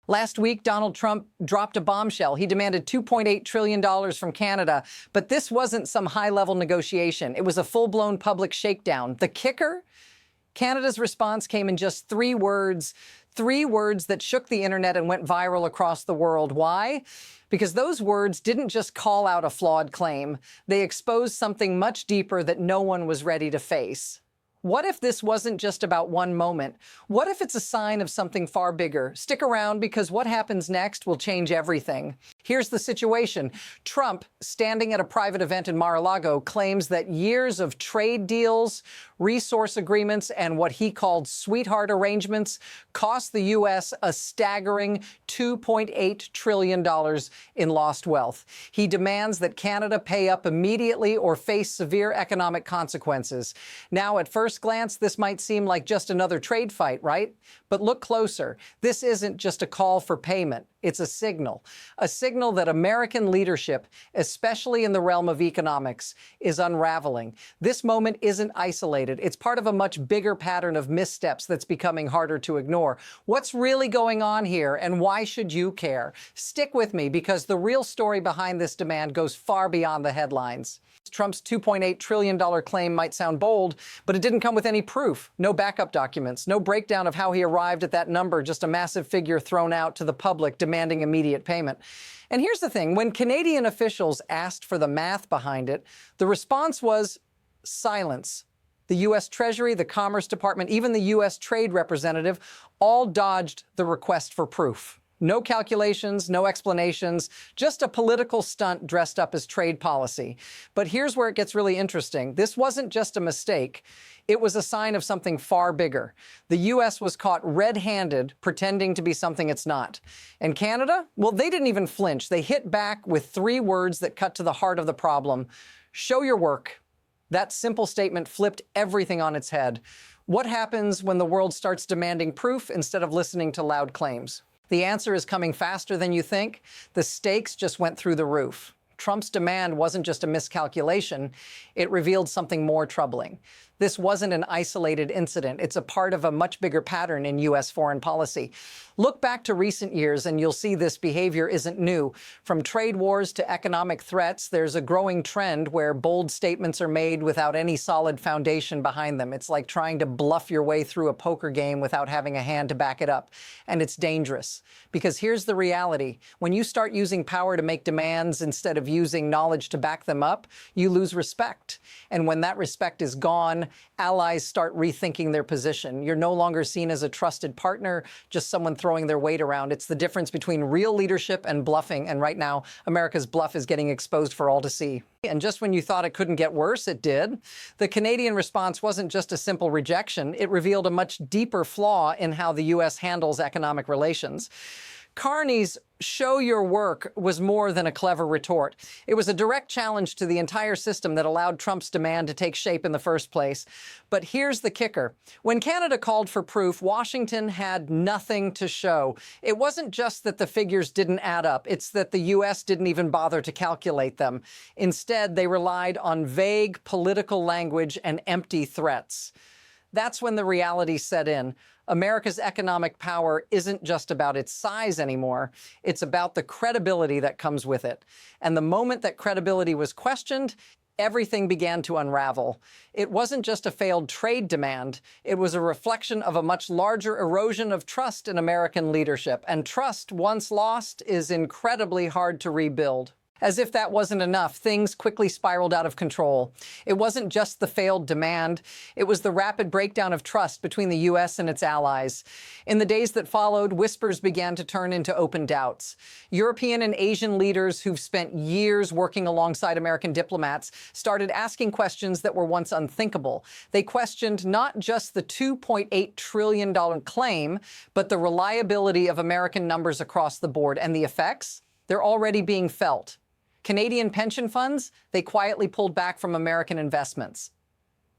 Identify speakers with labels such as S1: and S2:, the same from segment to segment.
S1: Last week, Donald Trump dropped a bombshell. He demanded $2.8 trillion from Canada, but this wasn't some high-level negotiation. It was a full-blown public shakedown. The kicker? Canada's response came in just three words that shook the internet and went viral across the world. Why? Because those words didn't just call out a flawed claim. They exposed something much deeper that no one was ready to face. What if this wasn't just about one moment? What if it's a sign of something far bigger? Stick around, because what happens next will change everything. Here's the situation. Trump, standing at a private event in Mar-a-Lago, claims that years of trade deals, resource agreements, and what he called sweetheart arrangements cost the U.S. a staggering $2.8 trillion in lost wealth. He demands that Canada pay up immediately or face severe economic consequences. Now, at first glance, this might seem like just another trade fight, right? But look closer. This isn't just a call for payment. It's a signal that American leadership, especially in the realm of economics, is unraveling. This moment isn't isolated. It's part of a much bigger pattern of missteps that's becoming harder to ignore. What's really going on here, and why should you care? Stick with me, because the real story behind this demand goes far beyond the headlines. Trump's $2.8 trillion claim might sound bold, but it didn't come with any proof. No backup documents, no breakdown of how he arrived at that number, just a massive figure thrown out to the public demanding immediate payment. And here's the thing, when Canadian officials asked for the math behind it, the response was silence. The U.S. Treasury, the Commerce Department, even the U.S. Trade Representative all dodged the request for proof. No calculations, no explanations, just a political stunt dressed up as trade policy. But here's where it gets really interesting. This wasn't just a mistake. It was a sign of something far bigger. The U.S. was caught red-handed pretending to be something it's not. And Canada? Well, they didn't even flinch. They hit back with three words that cut to the heart of the problem. Show your work. That simple statement flipped everything on its head. What happens when the world starts demanding proof instead of listening to loud claims? The answer is coming faster than you think. The stakes just went through the roof. Trump's demand wasn't just a miscalculation. It revealed something more troubling. This wasn't an isolated incident. It's a part of a much bigger pattern in U.S. foreign policy. Look back to recent years and you'll see this behavior isn't new. From trade wars to economic threats, there's a growing trend where bold statements are made without any solid foundation behind them. It's like trying to bluff your way through a poker game without having a hand to back it up. And it's dangerous. Because here's the reality. When you start using power to make demands instead of using knowledge to back them up, you lose respect. And when that respect is gone, allies start rethinking their position. You're no longer seen as a trusted partner, just someone throwing their weight around. It's the difference between real leadership and bluffing. And right now, America's bluff is getting exposed for all to see. And just when you thought it couldn't get worse, it did. The Canadian response wasn't just a simple rejection. It revealed a much deeper flaw in how the U.S. handles economic relations. Carney's "show your work" was more than a clever retort. It was a direct challenge to the entire system that allowed Trump's demand to take shape in the first place. But here's the kicker. When Canada called for proof, Washington had nothing to show. It wasn't just that the figures didn't add up. It's that the U.S. didn't even bother to calculate them. Instead, they relied on vague political language and empty threats. That's when the reality set in. America's economic power isn't just about its size anymore. It's about the credibility that comes with it. And the moment that credibility was questioned, everything began to unravel. It wasn't just a failed trade demand. It was a reflection of a much larger erosion of trust in American leadership. And trust, once lost, is incredibly hard to rebuild. As if that wasn't enough, things quickly spiraled out of control. It wasn't just the failed demand. It was the rapid breakdown of trust between the U.S. and its allies. In the days that followed, whispers began to turn into open doubts. European and Asian leaders who've spent years working alongside American diplomats started asking questions that were once unthinkable. They questioned not just the $2.8 trillion claim, but the reliability of American numbers across the board. And the effects? They're already being felt. Canadian pension funds, they quietly pulled back from American investments.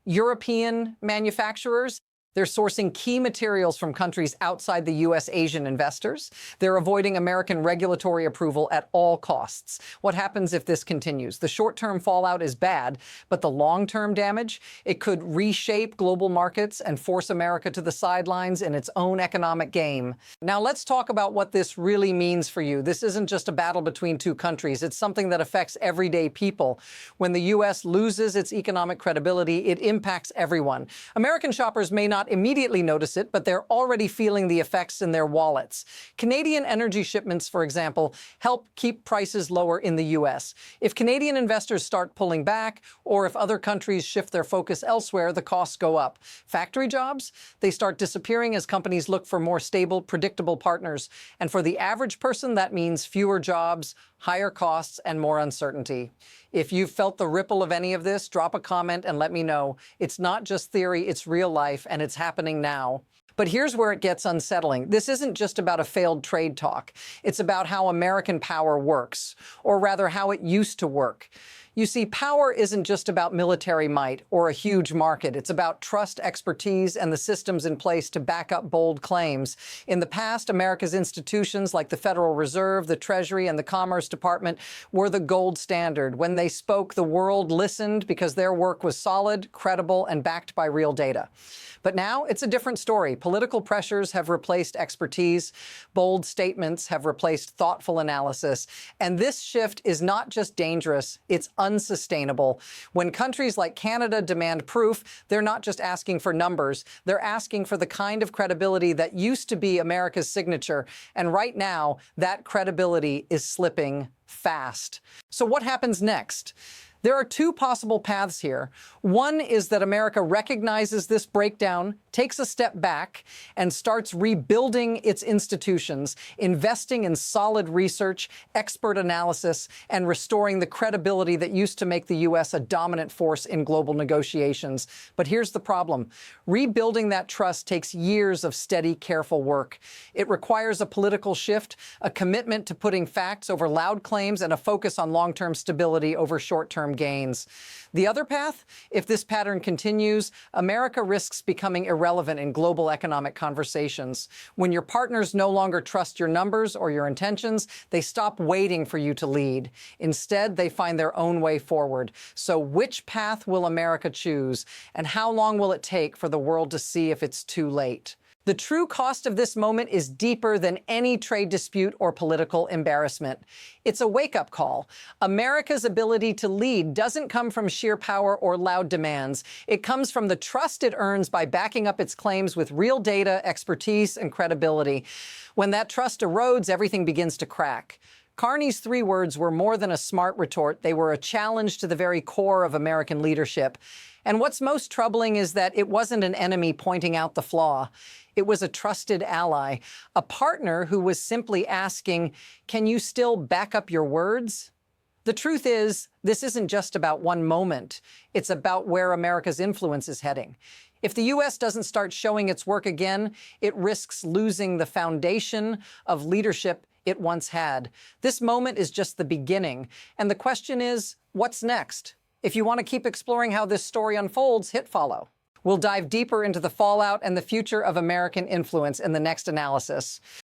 S1: European manufacturers, They're sourcing key materials from countries outside the U.S. Asian investors. They're avoiding American regulatory approval at all costs. What happens if this continues? The short-term fallout is bad, but the long-term damage, it could reshape global markets and force America to the sidelines in its own economic game. Now let's talk about what this really means for you. This isn't just a battle between two countries. It's something that affects everyday people. When the U.S. loses its economic credibility, it impacts everyone. American shoppers may not immediately notice it, but they're already feeling the effects in their wallets. Canadian energy shipments, for example, help keep prices lower in the U.S. If Canadian investors start pulling back, or if other countries shift their focus elsewhere, the costs go up. Factory jobs, they start disappearing as companies look for more stable, predictable partners. And for the average person, that means fewer jobs, higher costs, and more uncertainty. If you've felt the ripple of any of this, drop a comment and let me know. It's not just theory, it's real life, and it's happening now. But here's where it gets unsettling. This isn't just about a failed trade talk. It's about how American power works, or rather how it used to work. You see, power isn't just about military might or a huge market. It's about trust, expertise, and the systems in place to back up bold claims. In the past, America's institutions like the Federal Reserve, the Treasury, and the Commerce Department were the gold standard. When they spoke, the world listened because their work was solid, credible, and backed by real data. But now it's a different story. Political pressures have replaced expertise. Bold statements have replaced thoughtful analysis. And this shift is not just dangerous, it's unsustainable. When countries like Canada demand proof, they're not just asking for numbers. They're asking for the kind of credibility that used to be America's signature. And right now, that credibility is slipping fast. So what happens next? There are two possible paths here. One is that America recognizes this breakdown, takes a step back, and starts rebuilding its institutions, investing in solid research, expert analysis, and restoring the credibility that used to make the U.S. a dominant force in global negotiations. But here's the problem. Rebuilding that trust takes years of steady, careful work. It requires a political shift, a commitment to putting facts over loud claims, and a focus on long-term stability over short-term gains. The other path, if this pattern continues, America risks becoming irrelevant in global economic conversations. When your partners no longer trust your numbers or your intentions, they stop waiting for you to lead. Instead, they find their own way forward. So which path will America choose? And how long will it take for the world to see if it's too late? The true cost of this moment is deeper than any trade dispute or political embarrassment. It's a wake-up call. America's ability to lead doesn't come from sheer power or loud demands. It comes from the trust it earns by backing up its claims with real data, expertise, and credibility. When that trust erodes, everything begins to crack. Carney's three words were more than a smart retort. They were a challenge to the very core of American leadership. And what's most troubling is that it wasn't an enemy pointing out the flaw. It was a trusted ally, a partner who was simply asking, can you still back up your words? The truth is, this isn't just about one moment. It's about where America's influence is heading. If the U.S. doesn't start showing its work again, it risks losing the foundation of leadership it once had. This moment is just the beginning. And the question is, what's next? If you want to keep exploring how this story unfolds, hit follow. We'll dive deeper into the fallout and the future of American influence in the next analysis.